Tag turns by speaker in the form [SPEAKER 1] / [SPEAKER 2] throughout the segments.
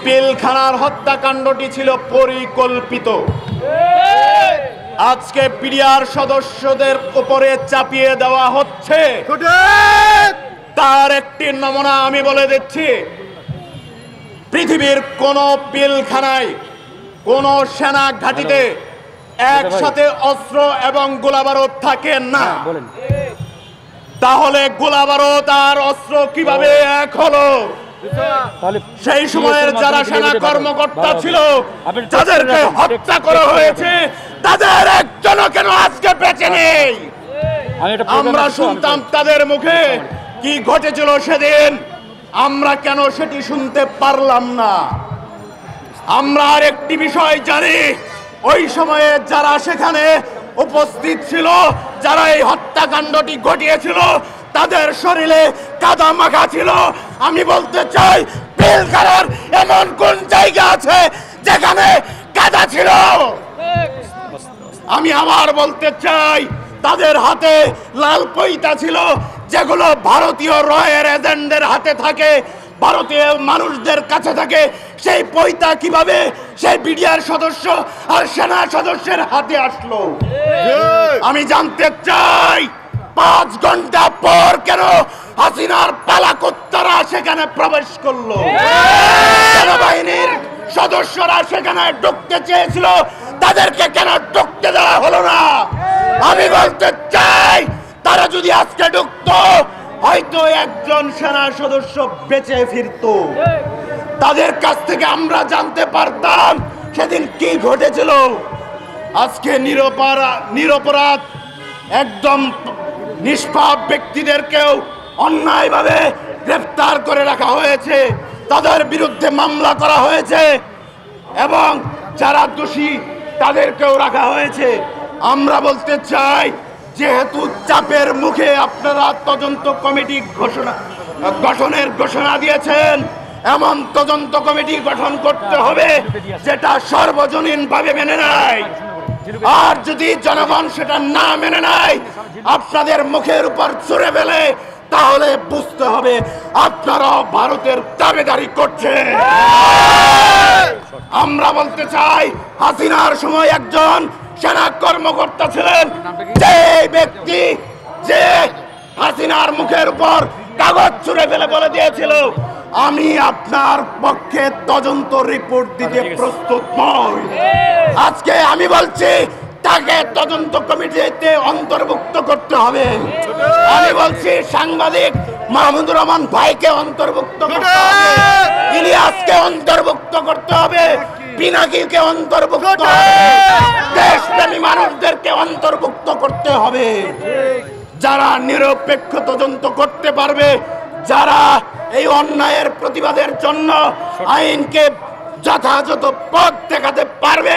[SPEAKER 1] পিলখানার হত্যাকাণ্ডটি ছিল পরিকল্পিত। আজকে পিডিআর সদস্যদের উপরে চাপিয়ে দেওয়া হচ্ছে। তার একটি নমুনা আমি বলে দিচ্ছি। পৃথিবীর কোন পিলখানায় কোন সেনা ঘাঁটিতে একসাথে অস্ত্র এবং গোলাবারুদ থাকে না। তাহলে গোলাবারুদ আর অস্ত্র কিভাবে এক হলো? সেই সময়ের যারা সেনা কর্মকর্তা ছিল, যাদেরকে হত্যা করা হয়েছে, তাদের একজনও কেন আজকে বেঁচে নেই? আমরা শুনতাম তাদের মুখে কি ঘটেছিল সেদিন, আমরা কেন সেটি শুনতে পারলাম না? আমরা আর একটি বিষয় জানি, ওই সময়ে যারা সেখানে উপস্থিত ছিল, যারা এই হত্যাকাণ্ডটি ঘটিয়েছিল, তাদের শরীরে কাদা মাখা ছিল। আমি বলতে চাই, পিলখানার এমন কোন জায়গা আছে যেখানে কাদা ছিল? আমি আবার বলতে চাই, তাদের হাতে লাল পইতা ছিল, যেগুলো ভারতীয় রয়ের এজেন্টদের হাতে থাকে, ভারতীয় মানুষদের কাছে থাকে। সেই পইতা কিভাবে সেই বিডিআর সদস্য আর সেনা সদস্যের হাতে আসলো? আমি জানতে চাই, 5 ঘন্টা পর কেন হাসিনার পালাকুত্তারা সেখানে প্রবেশ করলো? সেনাবাহিনীর সদস্যরা সেখানে ঢুকতে চেয়েছিল, তাদেরকে কেন ঢুকতে দেওয়া হলো না? আমি বলতে চাই, তারা যদি আজকে ঢুকতো, হয়তো একজন সেনা সদস্য বেঁচে ফিরতো। তাদের কাছ থেকে আমরা জানতে পারতাম সেদিন কি ঘটেছিল। আজকে নিরপরাধ একদম নিষ্পাপ ব্যক্তিদেরকেও অন্যায়ভাবে গ্রেফতার করে রাখা হয়েছে, তাদের বিরুদ্ধে মামলা করা হয়েছে এবং যারা দোষী তাদেরকেও রাখা হয়েছে। আমরা বলতে চাই, যেহেতু চাপের মুখে আপনারা তদন্ত কমিটি গঠনের ঘোষণা দিয়েছেন, এমন তদন্ত কমিটি গঠন করতে হবে যেটা সর্বজনীনভাবে মেনে নেয়। আর যদি জনগণ সেটা না মেনে নেয়, আপনাদের মুখের উপর ছুঁড়ে ফেলে, তাহলে বুঝতে হবে আপনারা ভারতের দাবিদারি করছেন। আমরা বলতে চাই, হাসিনার সময় একজন সেনা কর্মকর্তা ছিলেন, যে ব্যক্তি যে হাসিনার মুখের উপর কাগজ ছুঁড়ে ফেলে বলে দিয়েছিল, আমি আপনার পক্ষে তদন্ত রিপোর্ট দিতে প্রস্তুত নই। আজকে আমি বলছি, তাকে তদন্ত কমিটিতে অন্তর্ভুক্ত করতে হবে। আমি বলছি, সাংবাদিক মাহমুদুর রহমান ভাইকে অন্তর্ভুক্ত করতে হবে, ইলিয়াসকে অন্তর্ভুক্ত করতে হবে, পিনাকিকে অন্তর্ভুক্ত করতে হবে, দেশপ্রেমী মানুষদেরকে অন্তর্ভুক্ত করতে হবে, যারা নিরপেক্ষ তদন্ত করতে পারবে, যারা এই অন্যায়ের প্রতিবাদের জন্য আইনকে যথাযথ পথ দেখাতে পারবে,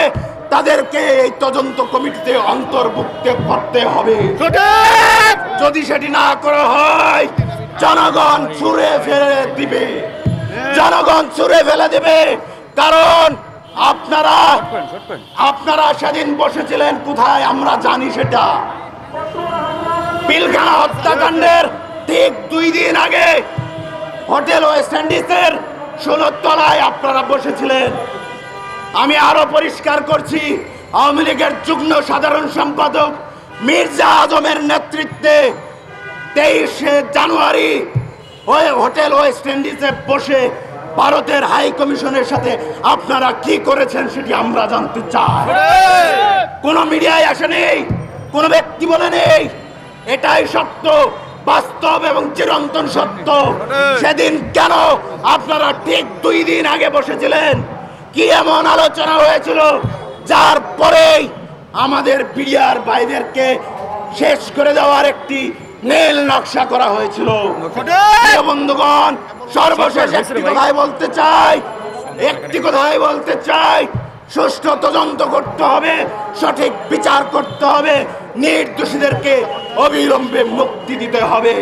[SPEAKER 1] তাদেরকে এই তদন্ত কমিটিতে অন্তর্ভুক্ত করতে হবে। যদি সেটি না করা হয়, জনগণ ছুঁড়ে ফেলে দিবে, জনগণ ছুঁড়ে ফেলে দেবে। কারণ আপনারা সেদিন বসেছিলেন কোথায় আমরা জানি, সেটা পিলখানা হত্যাকাণ্ডের ঠিক 2 দিন আগে হোটেল ওয়েস্ট ইন্ডিজের 16 তলায় আপনারা বসেছিলেন। আমি আরো পরিষ্কার করছি, আওয়ামী লীগের যুগ্ম সাধারণ সম্পাদক মির্জা আজমের নেতৃত্বে 23শে জানুয়ারি ওই হোটেল ওয়েস্ট ইন্ডিজে বসে ভারতের হাই কমিশনের সাথে আপনারা কি করেছেন সেটি আমরা জানতে চাই। কোন মিডিয়ায় আসে নেই, কোন ব্যক্তি বলে নেই, এটাই সত্য, বাস্তব এবং চিরন্তন সত্য। সেদিন কেন আপনারা ঠিক 2 দিন আগে বসেছিলেন? কি এমন আলোচনা হয়েছিল যার পরেই আমাদের বিডিআর ভাইদেরকে শেষ করে দেওয়ার একটি নীল নকশা করা হয়েছিল? বন্ধুগণ, সর্বশেষ একটি কথাই বলতে চাই, সুষ্ঠু তদন্ত করতে হবে, সঠিক বিচার করতে হবে, নির্দোষীদেরকে অবিলম্বে মুক্তি দিতে হবে।